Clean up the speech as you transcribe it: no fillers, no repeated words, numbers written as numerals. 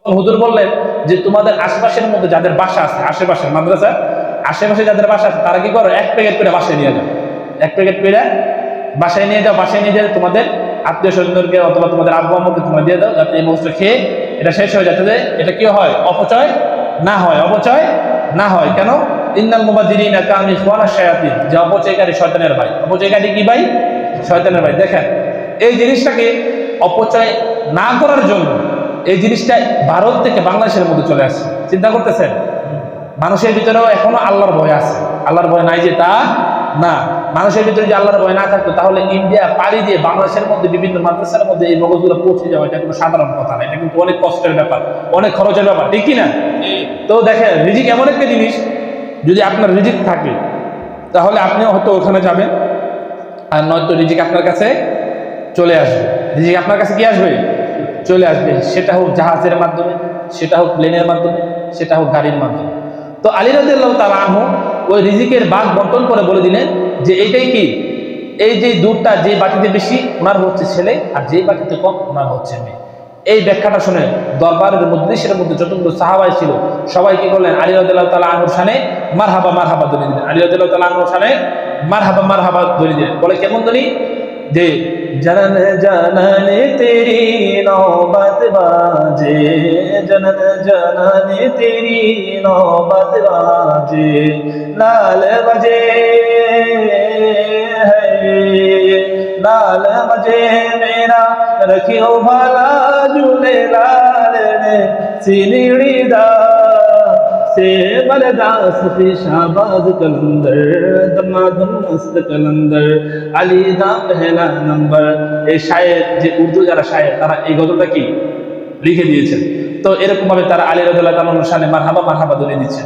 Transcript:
হুজুর বললেন যে তোমাদের আশেপাশের মধ্যে যাদের বাসা আছে, আশেপাশের মাদ্রাসা আশেপাশে যাদের বাসা আছে, তারা কি করো, এক প্যাকেট করে বাসায় নিয়ে যাও, এক প্যাকেট করে বাসায় নিয়ে যাও। বাসায় নিয়ে যাও তোমাদের আত্মীয় স্বজনদেরকে অথবা তোমাদের আব্বু আম্মুকে তোমরা দিয়ে দাও, যাতে এই মগজটা খেয়ে এটা শেষ হয়ে যাতে এটা কি হয়, অপচয় না হয়, অপচয় না হয়। কেন? ইন্নাল মুবাযযিরিনা কানু ইখওয়ানা শায়াতিন, যে অপচয়কারী শয়তানের ভাই। অপচয়কারী কি ভাই? শয়তানের ভাই। দেখেন এই জিনিসটাকে অপচয় না করার জন্য এই জিনিসটা ভারত থেকে বাংলাদেশের মধ্যে চলে আসছে। চিন্তা করতেছেন? মানুষের ভিতরেও এখনো আল্লাহর ভয় আছে। আল্লাহর ভয় নাই যে তা না। মানুষের ভিতরে যে আল্লাহর ভয় না থাকতো তাহলে ইন্ডিয়া পাড়ি দিয়ে বাংলাদেশের মধ্যে বিভিন্ন মাদ্রাসার মধ্যে এই মগজগুলো পৌঁছে যাওয়া এটা কোনো সাধারণ কথা না। এটা কিন্তু অনেক কষ্টের ব্যাপার, অনেক খরচের ব্যাপার, ঠিক কিনা? তো দেখেন রিজিক এমন একটা জিনিস, যদি আপনার রিজিক থাকে তাহলে আপনিও হয়তো ওখানে যাবেন, আর নয়তো রিজিক আপনার কাছে চলে আসবে। রিজিক আপনার কাছে কি আসবে? চলে আসবে। সেটা হোক জাহাজের মাধ্যমে, সেটা হোক প্লেনের মাধ্যমে, সেটা হোক গাড়ির মাধ্যমে। তো আলী রাদিয়াল্লাহু তাআলা আনহু ওই রিজিকের ভাগ বন্টন করে বলে দিলেন যে এইটাই কি, এই যে দুধটা যে বাটিতে বেশি ওনার হচ্ছে ছেলে, আর যে বাটিতে কম ওনার হচ্ছে মেয়ে। এই ব্যাখ্যাটা শুনে দরবারের মজলিসের মধ্যে যতগুলো সাহাবাই ছিল সবাই কি করলেন, আলী রাদিয়াল্লাহু তাআলা আনহুর শানে মারহাবা মারহাবা ধ্বনি দিলেন। আলী রাদিয়াল্লাহু তাআলা আনহুর শানে মারহাবা মারহাবা ধ্বনি দিলেন। বলে কেমন ধ্বনি? যে जनन जनन तेरी नौबत बाजे, जनन जनन तेरी नौबत बाजे, लाल बजे है लाल बजे मेरा रखियो भाला झूले लाल ने सिलीड़ी दा से बलदास फी शाहबाज कलंदर दमादम मस्त कलंदर আলী দা পহেলা নম্বর। এই শায়ের যে উর্দু যারা শায়ের তারা এই গজলটা কি লিখে দিয়েছেন। তো এরকম ভাবে তারা আলী রাদিয়াল্লাহু তাআলার শানে মারহাবা মারহাবা ধ্বনি দিচ্ছেন।